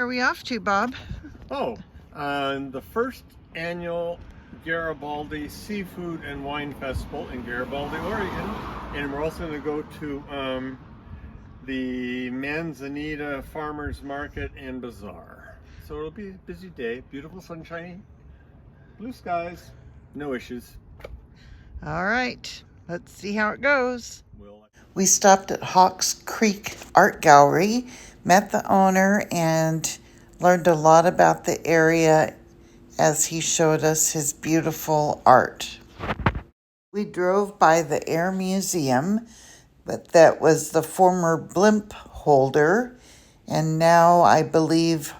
are we off to, Bob? Oh, the first annual Garibaldi Seafood and Wine Festival in Garibaldi, Oregon. And we're also going to go to the Manzanita Farmers Market and Bazaar. So it'll be a busy day. Beautiful sunshiny, blue skies, no issues. All right, let's see how it goes. We stopped at Hawks Creek Art Gallery, met the owner, and learned a lot about the area as he showed us his beautiful art. We drove by the Air Museum, but that was the former blimp holder, and now I believe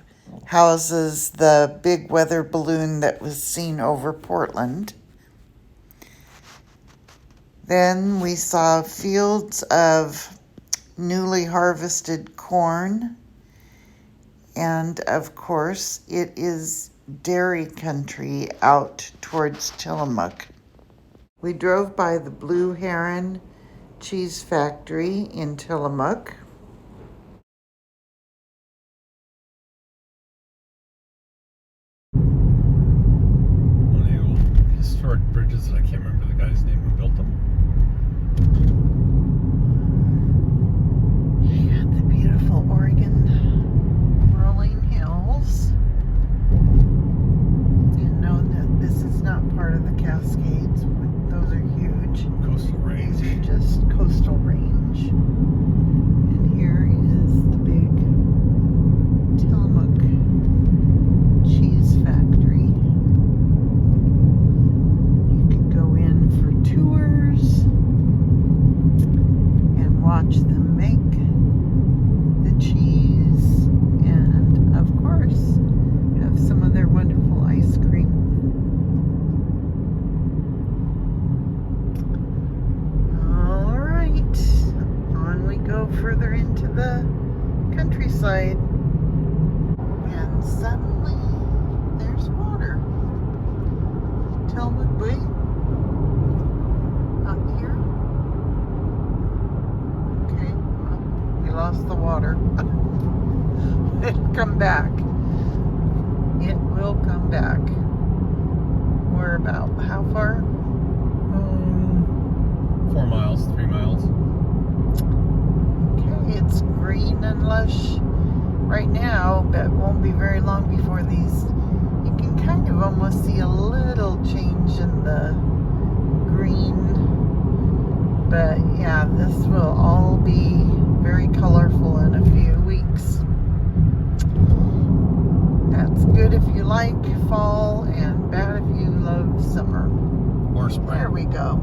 houses the big weather balloon that was seen over Portland. Then we saw fields of newly harvested corn, and of course it is dairy country out towards Tillamook. We drove by the Blue Heron Cheese Factory in Tillamook. One of the old historic bridges that I can't remember the guy's name who built them. Got the beautiful Oregon rolling hills. And know that this is not part of the Cascades. Those are huge. Coastal range. These are just coastal range. And here is the big Tillamook cheese factory. You can go in for tours and watch them make the cheese and, of course, have some of their wonderful ice cream. All right, on we go further into the countryside, and suddenly there's water. Tillamook Bay up here. Okay, well, we lost the water. It'll come back. It will come back. We're about how far? 4 miles, 3 miles. Okay, it's green and lush right now, but it won't be very long before these. You can kind of almost see a little change in the green, but yeah, this will all be very colorful in a few weeks. That's good if you like fall and bad if you love summer. Or spring. There we go.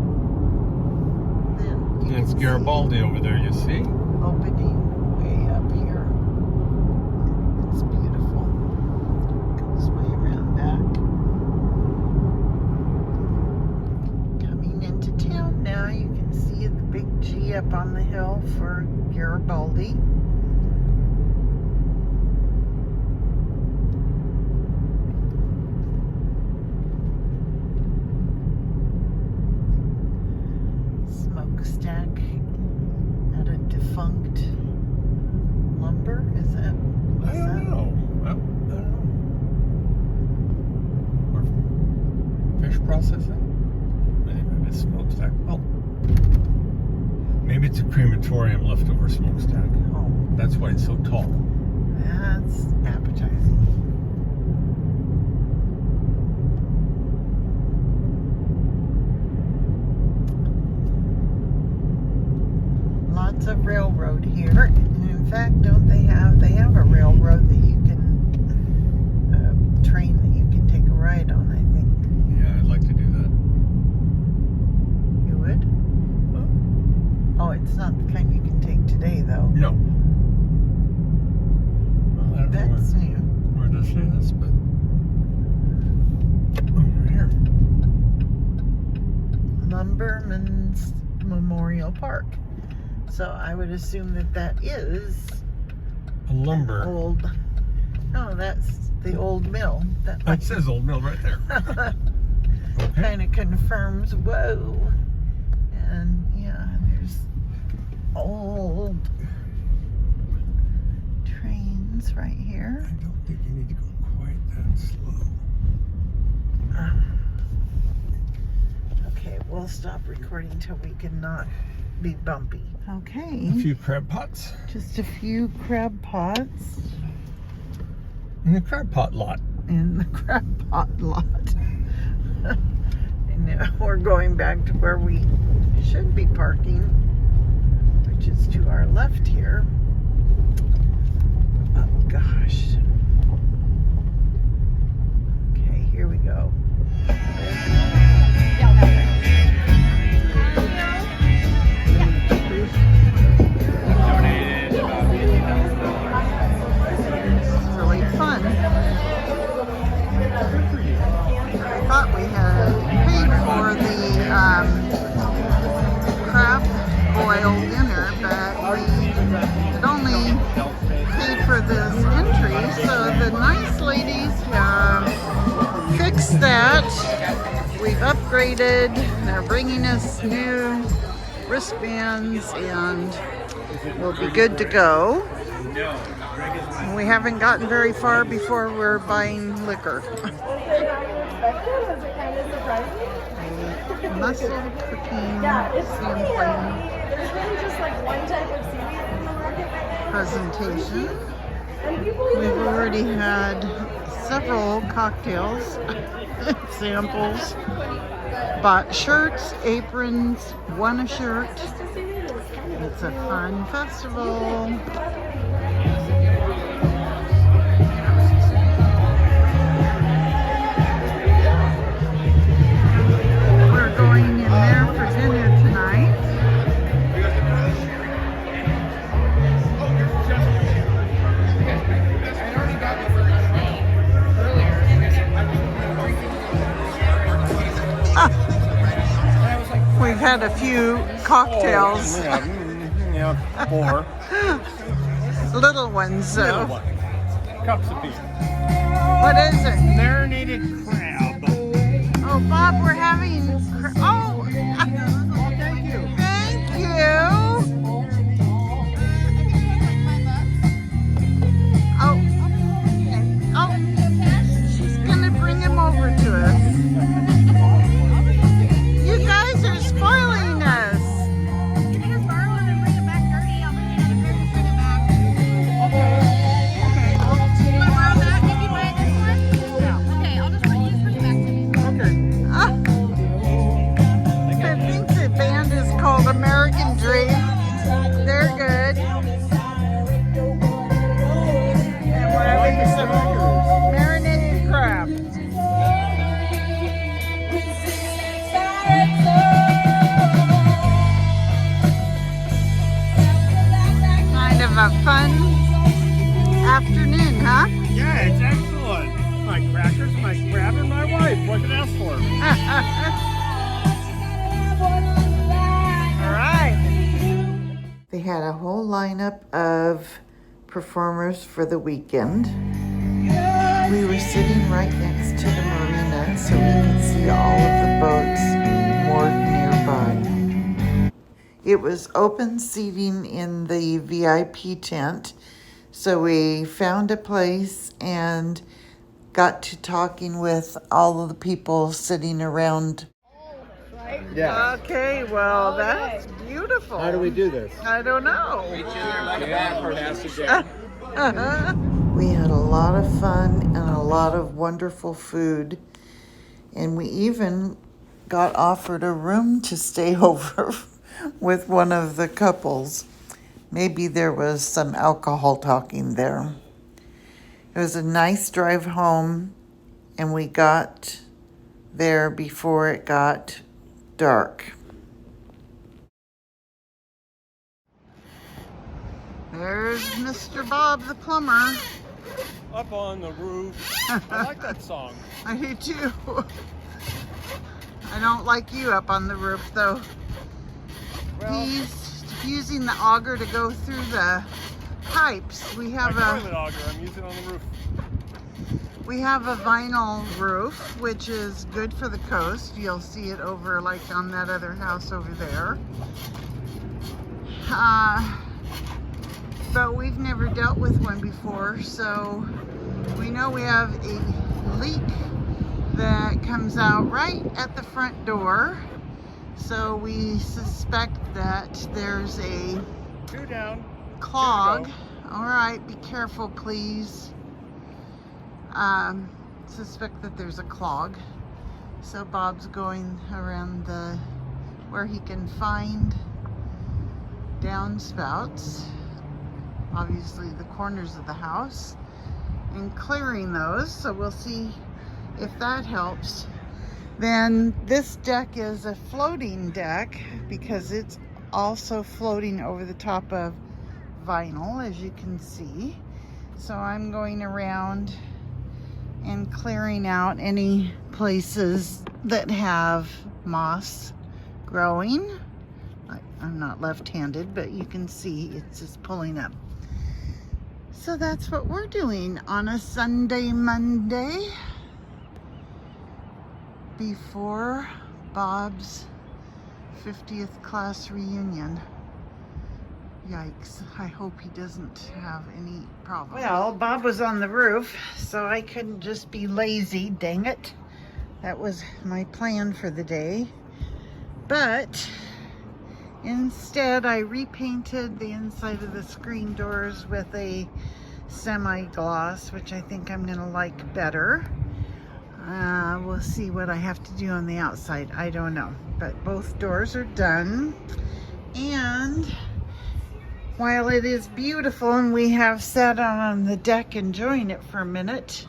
Then you It's can Garibaldi see over there, you see? opening way up here. It's beautiful. Goes way around back. Coming into town now, you can see the big G up on the hill for Garibaldi. Smokestack at a defunct lumber, is that? I don't know. I don't know. Or fish processing? Maybe it's smokestack. Oh. Maybe it's a crematorium leftover smokestack. Oh, That's why it's so tall. that's appetizing. Lots of railroad here. And in fact, don't they have a railroad that you can, train that you can take a ride on, I think. Yeah, I'd like to do that. You would? Oh, it's not the kind you can take today, though. No. Well, I don't know That's new. where this is, but over here. Lumberman's Memorial Park. So I would assume that is A lumber. old. No, that's the old mill. It says Old Mill right there. Okay. Kind of confirms. Whoa, and yeah, there's old trains right here. I don't we'll stop recording till we can not be bumpy. Okay. A few crab pots. Just a few crab pots. In the crab pot lot. In the crab pot lot. And now we're going back to where we should be parking, which is to our left here. Oh gosh. Okay, here we go. Donated about $50,000. Really fun. I thought we had paid for the crab boil dinner, but we had only paid for this entry, so the nice ladies have fixed that. We've upgraded. They're bringing us new wristbands and we'll be good to go. We haven't gotten very far before we're buying liquor. Muscle cooking sampling presentation. We've already had several cocktails samples. Bought shirts, aprons, won a shirt. It's a fun festival. We're going in there for dinner tonight. We've had a few cocktails. Yeah, 4. Little ones, Little so. one. Cups of beer. What is it? Marinated crab. Oh, Bob, we're having. Oh, Thank you. thank you. Oh, she's gonna bring him over to us. You guys are spoiling us. You're gonna borrow it and bring it back dirty. I'll bring it and bring it back. You wanna borrow that? Did you buy this one? Yeah. Okay, I'll just bring it back to me. Okay. Ah, I think the band is called American Dream. They're good. And we're having some marinated crab. Kind of a fun afternoon, huh? Yeah, it's excellent. My crackers, my crab, and my wife. What can I ask for? All right. They had a whole lineup of performers for the weekend. We were sitting right next to the marina so we could see all of the boats moored nearby. It was open seating in the VIP tent, so we found a place and got to talking with all of the people sitting around. Yeah. Okay, well, that's beautiful. How do we do this? I don't know. We had a lot of fun and a lot of wonderful food, and we even got offered a room to stay over with one of the couples. Maybe there was some alcohol talking there. It was a nice drive home, and we got there before it got dark. There's Mr. Bob the plumber. Up on the roof. I like that song. I do too. I don't like you up on the roof though. Well, He's using the auger to go through the pipes. We my have toilet a auger. I'm using it on the roof. vinyl roof, which is good for the coast. You'll see it over like on that other house over there. But we've never dealt with one before, so we know we have a leak that comes out right at the front door. So we suspect that there's a 2 down. clog. Two to All right, be careful, please. Suspect that there's a clog. So Bob's going around where he can find downspouts, obviously the corners of the house, and clearing those. So we'll see if that helps. Then this deck is a floating deck because it's also floating over the top of vinyl, as you can see. So I'm going around and clearing out any places that have moss growing. I'm not left-handed, but you can see it's just pulling up. So that's what we're doing on a Sunday, Monday, before Bob's 50th class reunion. Yikes, I hope he doesn't have any problems. Well, Bob was on the roof, so I couldn't just be lazy, dang it. That was my plan for the day. But instead, I repainted the inside of the screen doors with a semi-gloss, which I think I'm gonna like better. We'll see what I have to do on the outside. I don't know, but both doors are done. And while it is beautiful and we have sat on the deck enjoying it for a minute,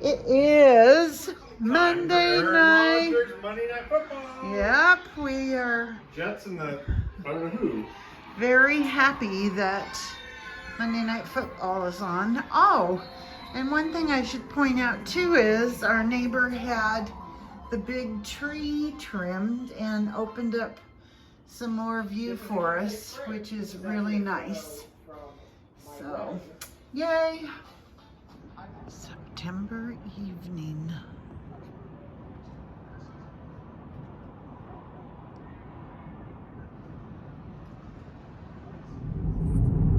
it is Monday night. Monday Night Football. Yep, we are Jets and the I don't know who. very happy that Monday Night Football is on. Oh, and one thing I should point out too is our neighbor had the big tree trimmed and opened up some more view for us, which is really nice. So, yay! September evening.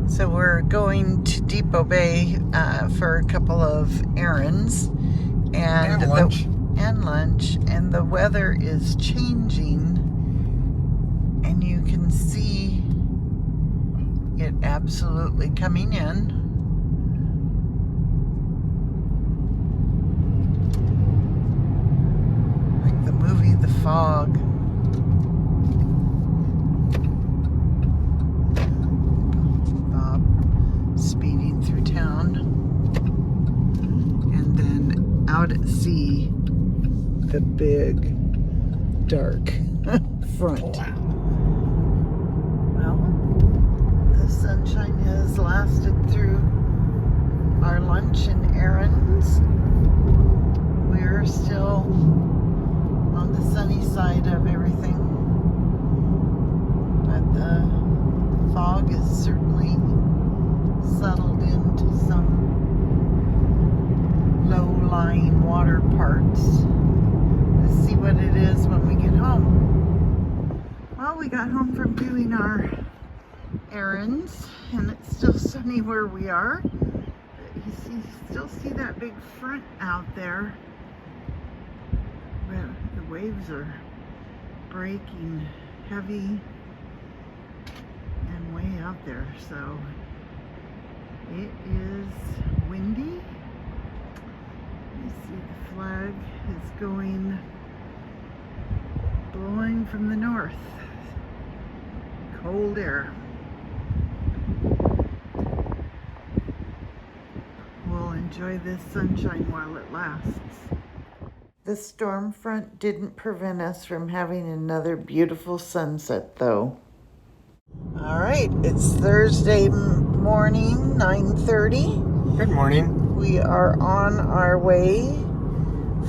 So we're going to Depot Bay for a couple of errands and lunch. And the weather is changing, and you can see it absolutely coming in. Like the movie The Fog. Bob speeding through town. And then out at sea, the big dark front. Well, the sunshine has lasted through our lunch and errands. We're still on the sunny side of everything, but the fog is certainly settled into some low-lying water parts. Let's see what it is when we get home. Well, we got home from doing our errands, and it's still sunny where we are. But you still see that big front out there. Well, the waves are breaking heavy and way out there, so it is windy. You see the flag is blowing from the north. Cold air. We'll enjoy this sunshine while it lasts. The storm front didn't prevent us from having another beautiful sunset, though. All right, it's Thursday morning, 9:30. Good morning. We are on our way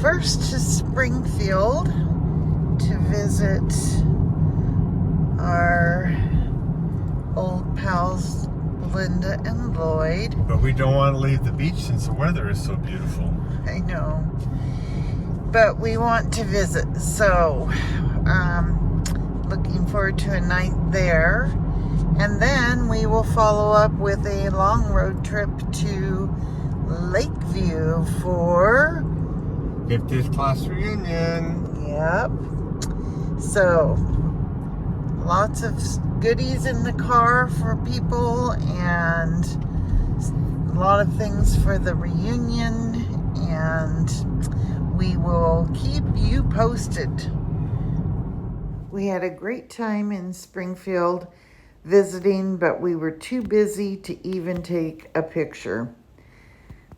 first to Springfield to visit our old pals Linda and Lloyd. But we don't want to leave the beach since the weather is so beautiful. I know, but we want to visit, so looking forward to a night there. And then we will follow up with a long road trip to Lakeview for 50th class reunion. Yep. So lots of goodies in the car for people and a lot of things for the reunion, and we will keep you posted. We had a great time in Springfield visiting, but we were too busy to even take a picture.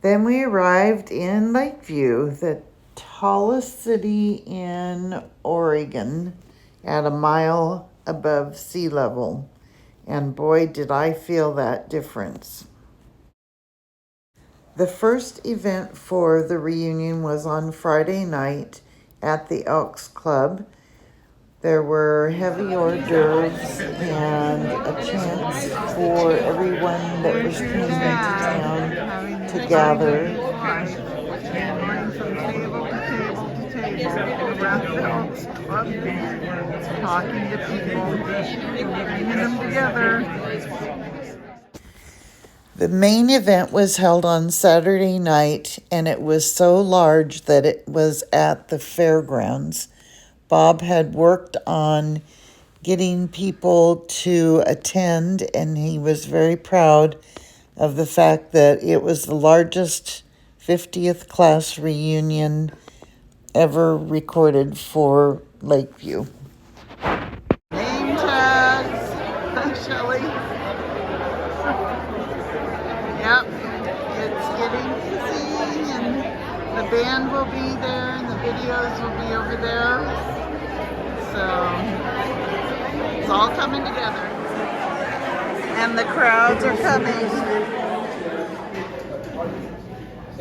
Then we arrived in Lakeview, the tallest city in Oregon, at a mile above sea level. And boy, did I feel that difference. The first event for the reunion was on Friday night at the Elks Club. There were heavy hors d'oeuvres and a chance for everyone that was coming into town to gather. Going from table to table to table around the Elks Club, talking to people, bringing them together. The main event was held on Saturday night, and it was so large that it was at the fairgrounds. Bob had worked on getting people to attend, and he was very proud of the fact that it was the largest 50th class reunion ever recorded for Lakeview. Name tags, Shelley. Yep, it's getting busy, and the band will be there, and the videos will be over there. So it's all coming together, and the crowds are coming.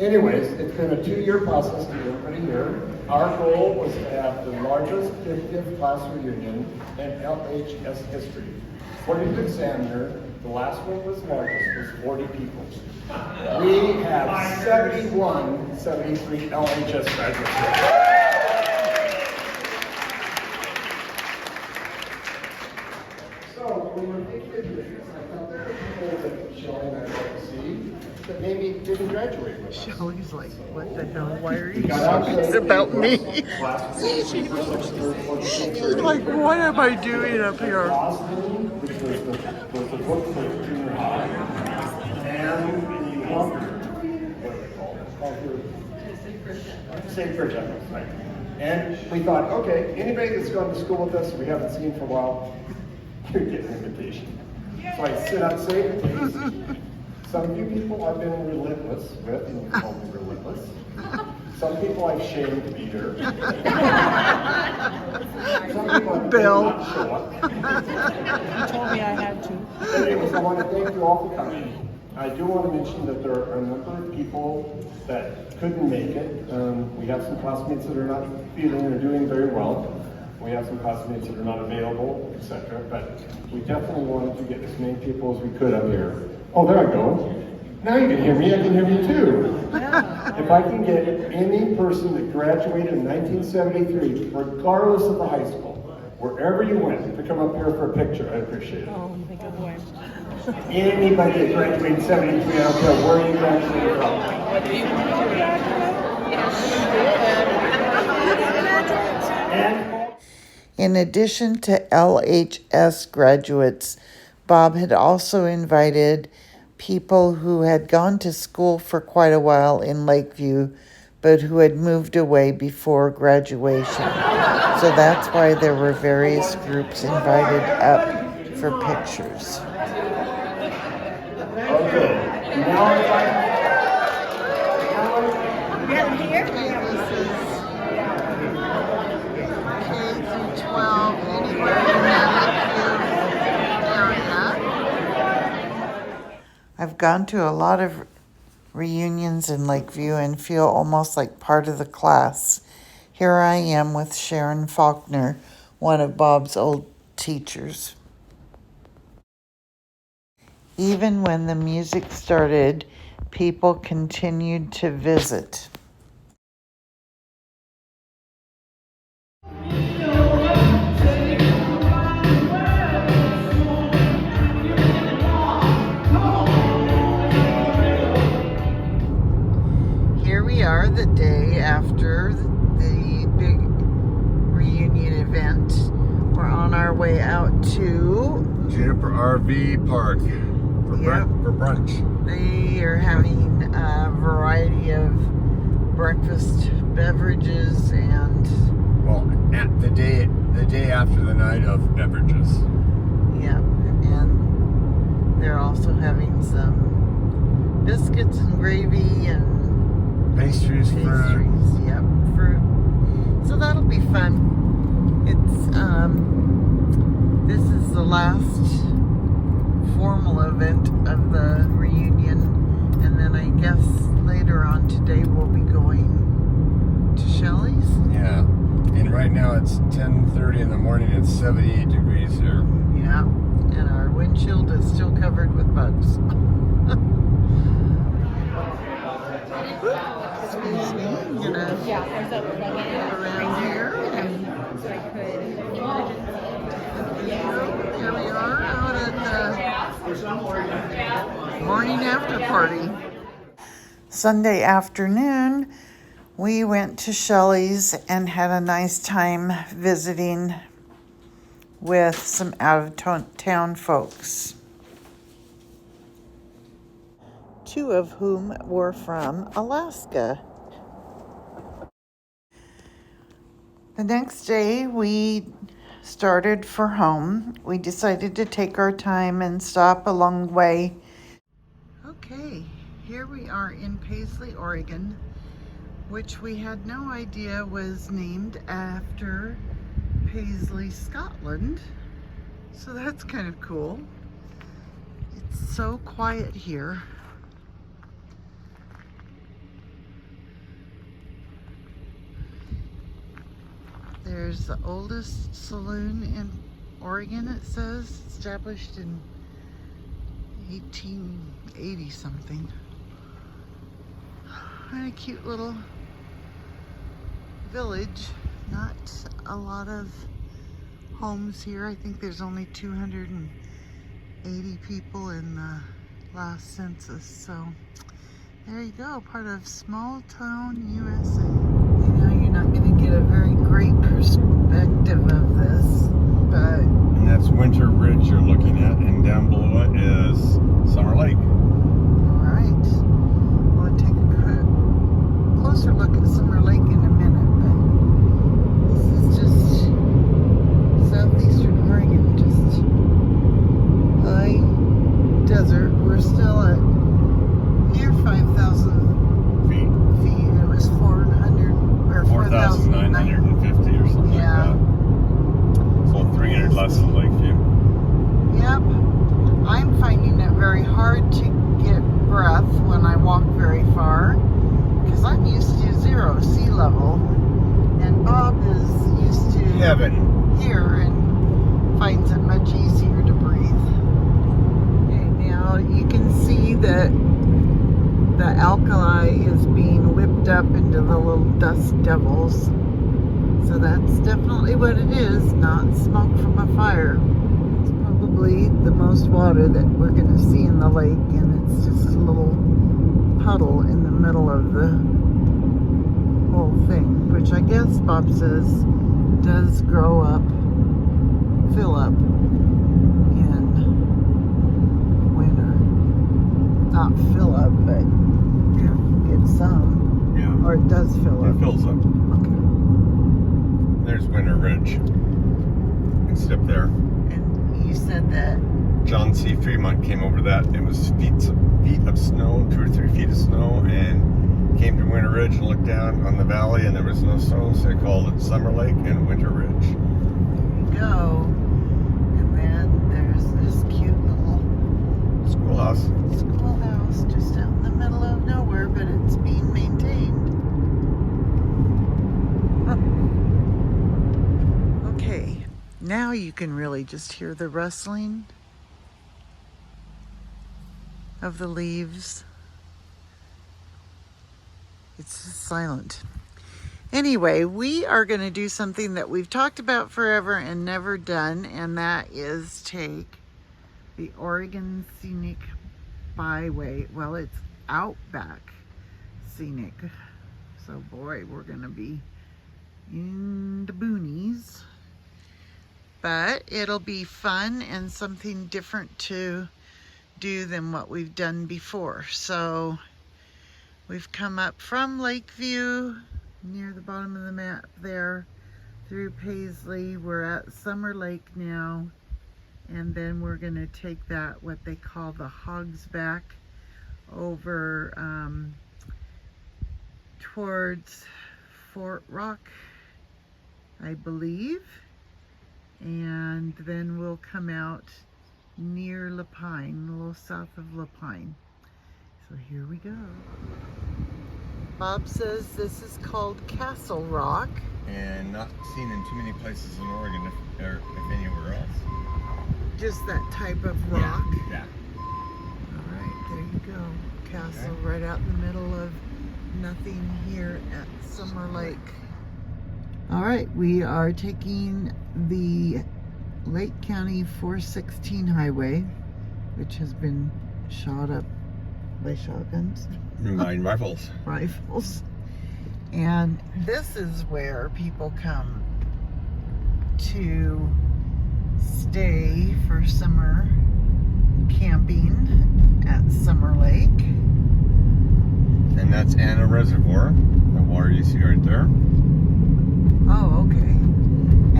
Anyways, it's been a 2-year process to get everybody here. Our goal was to have the largest 50th class reunion in LHS history. According to Examiner, the last one was largest, was 40 people. We have 73 LHS graduates here. So when we're thinking of this, I thought there were people that Shelley and I like to see that maybe didn't graduate with us. Shelley's like, what the hell? Why are you Got talking out about me? She's Like, what am I doing up here? Which was the book for junior high, and the Concord, what are they called? Concord. St. Bridget, right. And we thought, okay, anybody that's gone to school with us we haven't seen for a while, you get an invitation. So I sit up, say, some few people I've been relentless with, and we call me relentless. Some people I've shamed to be here. Some people I've Bill. not show up. You told me I had to. Anyways, I want to thank you all for coming. I do want to mention that there are a number of people that couldn't make it. We have some classmates that are not feeling or doing very well. We have some classmates that are not available, etc. But we definitely wanted to get as many people as we could up here. Oh, there I go. Now you can hear me, I can hear you too. If I can get any person that graduated in 1973, regardless of the high school, wherever you went, to come up here for a picture, I'd appreciate it. Oh, my good boy. Anybody that graduated in 73, I don't care where you graduated from. And In addition to LHS graduates, Bob had also invited people who had gone to school for quite a while in Lakeview, but who had moved away before graduation. So that's why there were various groups invited up for pictures. okay, now if I Okay, this is K through 12, anywhere in the area. I've gone to a lot of reunions in Lakeview and feel almost like part of the class. Here I am with Sharon Faulkner, one of Bob's old teachers. Even when the music started, people continued to visit. Here we are the day after the big reunion event. We're on our way out to Juniper RV Park for, Yep. for brunch. They are having a variety of breakfast beverages and Well, at the day after the night of beverages. yeah, and they're also having some biscuits and gravy and Pastries, fruit. pastries. Yep, fruit. So that'll be fun. It's this is the last formal event of the reunion, and then I guess later on today we'll be going to Shelley's. Yeah. And right now it's 10:30 in the morning. It's 78 degrees here. Yeah, and our windshield is still covered with bugs. Excuse me, I'm gonna Yeah, there's a plug-in go around here. so I could. Here we are out at the morning after party. Sunday afternoon, we went to Shelley's and had a nice time visiting with some out-of-town folks, two of whom were from Alaska. The next day, we started for home. We decided to take our time and stop along the way. Okay, here we are in Paisley, Oregon, which we had no idea was named after Paisley, Scotland. So that's kind of cool. It's so quiet here. There's the oldest saloon in Oregon, it says, established in 1880 something. And a cute little village. Not a lot of homes here. I think there's only 280 people in the last census. So there you go, part of small town USA. You know, you're not going to get a very great perspective of this, but And that's Winter Ridge you're looking at, and down below it is Summer Lake. all right. We'll take a closer look at Summer Lake in a minute, but this is just southeastern Oregon, just high desert. We're still at near 5,000 Feet. feet. It was 400 or 4,950 or something Yeah. like that. So 300 less than Lakeview. Yep. I'm finding it very hard to get breath when I walk very far because I'm used to zero sea level, and Bob is used to Heaven. here and finds it much easier to breathe. Okay, now you can see that the alkali is being whipped up into the little dust devils. So that's definitely what it is, not smoke from a fire. It's probably the most water that we're going to see in the lake, and it's just a little puddle in the middle of the whole thing, which I guess Bob says does grow up, fill up in winter. Not fill up, but get some. Yeah. Or it does fill up. It fills up. Okay. There's Winter Ridge. It's up there. And you said that John C. Fremont came over that. It was feet of snow, 2 or 3 feet of snow, and came to Winter Ridge and looked down on the valley, and there was no snow, so they called it Summer Lake and Winter Ridge. there you go. And then there's this cute little Schoolhouse. schoolhouse just out in the middle of nowhere, but it's being maintained. Okay, now you can really just hear the rustling of the leaves. It's just silent. Anyway, we are going to do something that we've talked about forever and never done, and that is take the Oregon Scenic Byway. Well, it's Outback Scenic. So boy, we're going to be in the boonies. But it'll be fun and something different to do than what we've done before. So we've come up from Lakeview near the bottom of the map there through Paisley. We're at Summer Lake now, and then we're gonna take that, what they call the Hogs Back, over towards Fort Rock, I believe, and then we'll come out near Lapine, a little south of Lapine. So here we go. Bob says this is called Castle Rock. And not seen in too many places in Oregon, if anywhere else. Just that type of rock. Yeah. All right, there you go. Castle right out in the middle of nothing here at Summer Lake. All right, we are taking the Lake County 416 highway, which has been shot up by shotguns. Mine rifles. Rifles. And this is where people come to stay for summer camping at Summer Lake. And that's Anna Reservoir, the water you see right there. Oh, okay.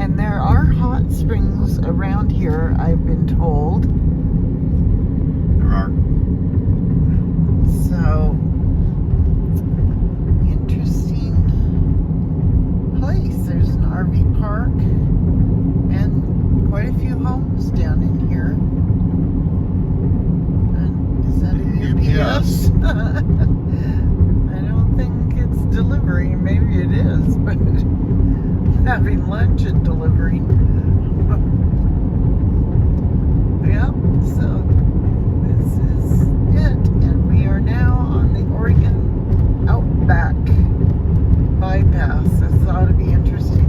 And there are hot springs around here, I've been told. There are. So, interesting place. There's an RV park and quite a few homes down in here. And is that a UPS? I don't think it's delivery. Maybe it is, but having lunch and delivering. Yep, so this is it. And we are now on the Oregon Outback bypass. This ought to be interesting.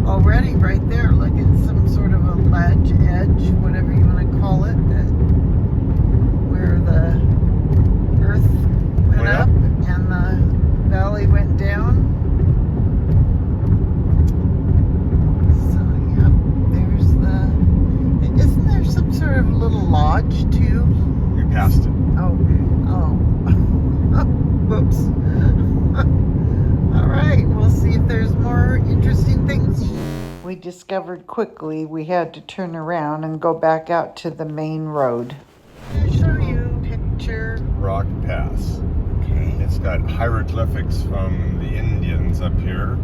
Already right there, look at some sort of a ledge, edge, whatever you want to call it, that where the earth went up and the valley went down. So, yep, there's the, isn't there some sort of little lodge too? We passed it. Oh. Whoops. All right, we'll see if there's more interesting things. We discovered quickly we had to turn around and go back out to the main road. I'll show you a picture. Rock Pass. Okay. It's got hieroglyphics from the Indians up here.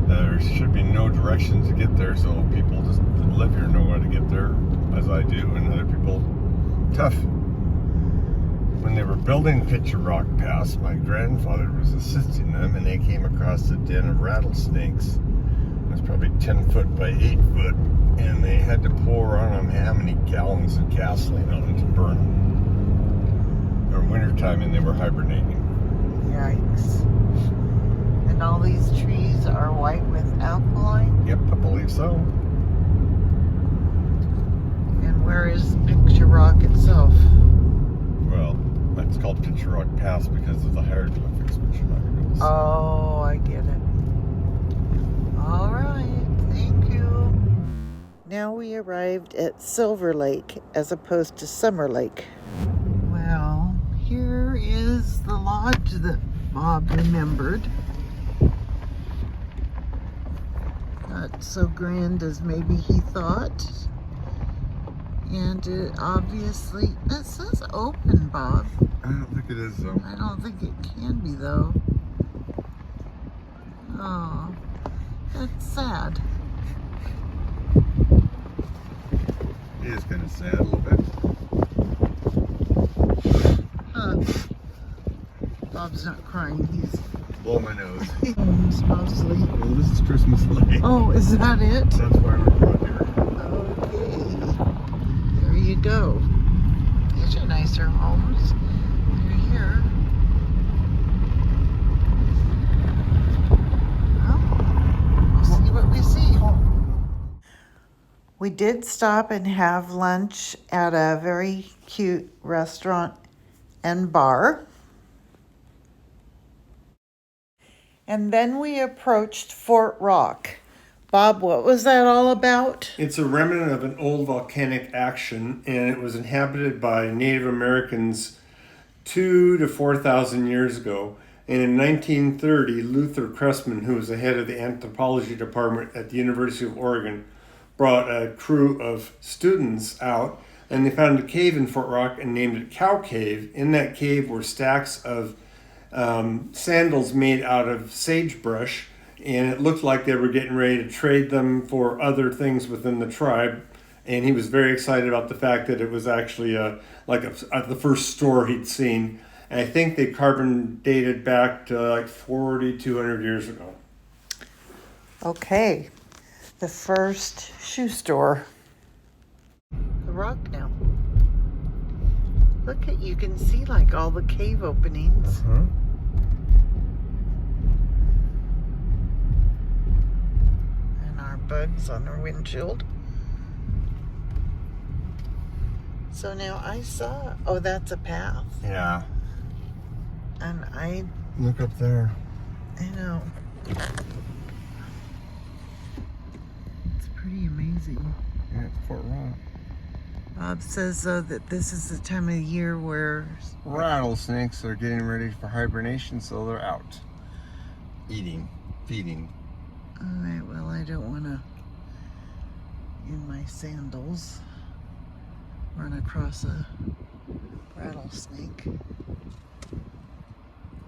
There should be no directions to get there, so people just that live here know how to get there, as I do, and other people. Tough. When they were building Picture Rock Pass, my grandfather was assisting them, and they came across a den of rattlesnakes. It was probably 10 foot by 8 foot, and they had to pour on them how many gallons of gasoline on them to burn them. They were wintertime, and they were hibernating. Yikes. And all these trees are white with alkaline? Yep, I believe so. And where is Picture Rock itself? Well, it's called Picture Rock Pass because of the hieroglyphics, which you're not going to see. Oh, I get it. All right, thank you. Now we arrived at Silver Lake as opposed to Summer Lake. Well, here is the lodge that Bob remembered. Not so grand as maybe he thought. And it obviously, it says open, Bob. I don't think it is, though. I don't think it can be, though. Oh, that's sad. It is kind of sad a little bit. Bob's not crying, he's Blow my nose. mostly. Well, this is Christmas light. Oh, is that it? That's why we're brought here. Okay. There you go. These are nicer homes. They're here. Well, we'll see what we see. We did stop and have lunch at a very cute restaurant and bar. And then we approached Fort Rock. Bob, what was that all about? It's a remnant of an old volcanic action, and it was inhabited by Native Americans 2,000 to 4,000 years ago. And in 1930, Luther Cressman, who was the head of the anthropology department at the University of Oregon, brought a crew of students out, and they found a cave in Fort Rock and named it Cow Cave. In that cave were stacks of sandals made out of sagebrush, and it looked like they were getting ready to trade them for other things within the tribe. And he was very excited about the fact that it was actually the first store he'd seen. And I think they carbon dated back to like 4,200 years ago. Okay, the first shoe store. The rock now. Look at, you can see like all the cave openings. And our bugs on our windshield. So now I saw, oh, that's a path. Yeah. And I Look up there. know. It's pretty amazing. Yeah, it's Fort Rock. Bob says, though, that this is the time of year where Rattlesnakes are getting ready for hibernation, so they're out. Eating, feeding. all right, well, I don't want to, in my sandals, run across a rattlesnake.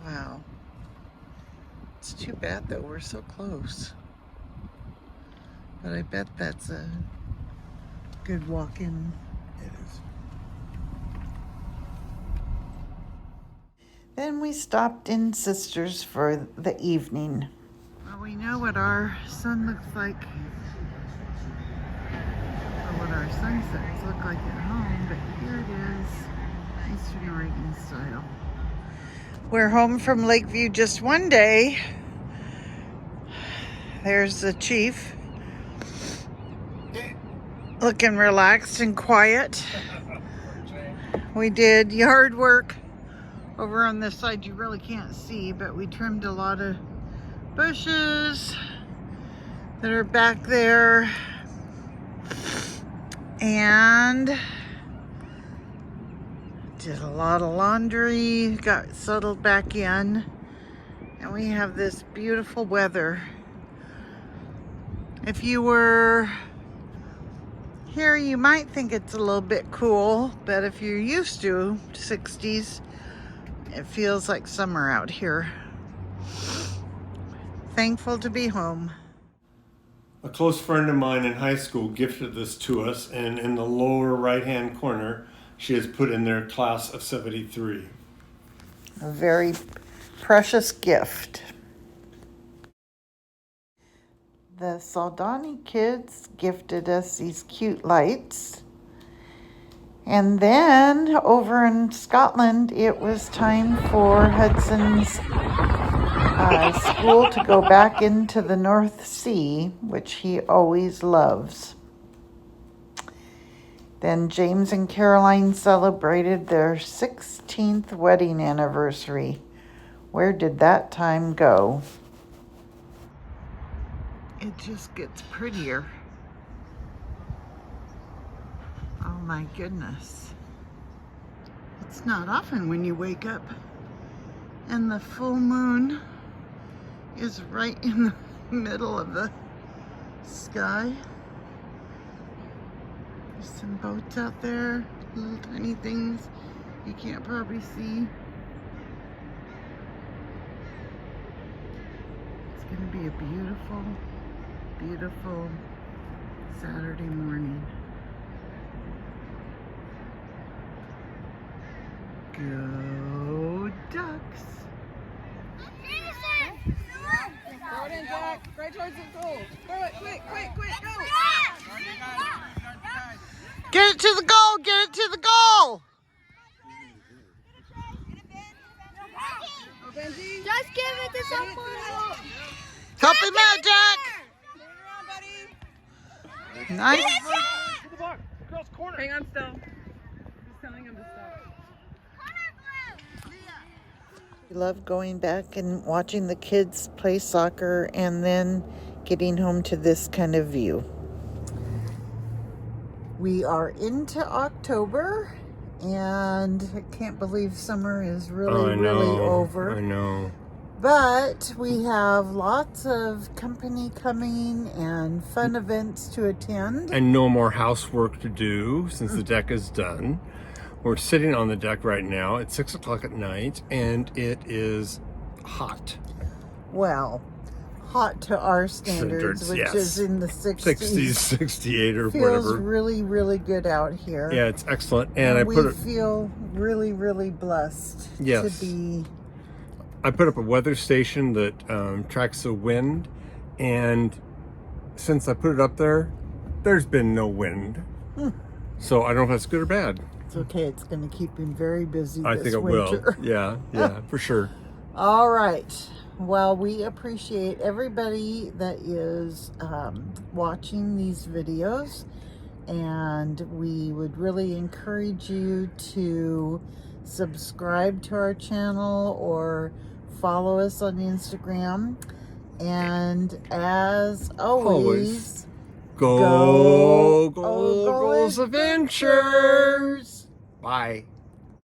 Wow. It's too bad that we're so close. But I bet that's a good walk-in. It is. Then we stopped in Sisters for the evening. Well, we know what our sun looks like, or what our sunsets look like at home, but here it is, Eastern Oregon style. We're home from Lakeview just one day. There's the chief, looking relaxed and quiet. We did yard work over on this side. You really can't see, but we trimmed a lot of bushes that are back there, and did a lot of laundry, got settled back in, and we have this beautiful weather. If you were here, you might think it's a little bit cool, but if you're used to 60s, it feels like summer out here. Thankful to be home. A close friend of mine in high school gifted this to us, and in the lower right-hand corner, she has put in their class of 73. A very precious gift. The Saldani kids gifted us these cute lights. And then over in Scotland, it was time for Hudson's school to go back into the North Sea, which he always loves. Then James and Caroline celebrated their 16th wedding anniversary. Where did that time go? It just gets prettier. Oh my goodness. It's not often when you wake up and the full moon is right in the middle of the sky. There's some boats out there, little tiny things you can't probably see. It's gonna be a beautiful, beautiful Saturday morning. Go Ducks! Throw it in, Jack. Right towards the goal. Throw it, quick, quick, quick, go. Get it to the goal! Get it to the goal! Just give it to someone. Help him out, Jack! Nice. To the block, across the corner. Hang on still. Just telling him to stop. We love going back and watching the kids play soccer and then getting home to this kind of view. We are into October, and I can't believe summer is really over. I know. But we have lots of company coming and fun events to attend. And no more housework to do since the deck is done. We're sitting on the deck right now. It's 6 o'clock at night, and it is hot. Well, hot to our standards, which yes. is in the 60s. 60s, 68 or Feels whatever. really, really good out here. Yeah, it's excellent. And we feel really, really blessed to be. I put up a weather station that tracks the wind, and since I put it up there, there's been no wind. So I don't know if that's good or bad. It's okay. It's going to keep him very busy this I think it winter. will. Yeah, for sure. All right. Well, we appreciate everybody that is watching these videos, and we would really encourage you to subscribe to our channel or follow us on Instagram. And as always, Go Goals Adventures! Bye.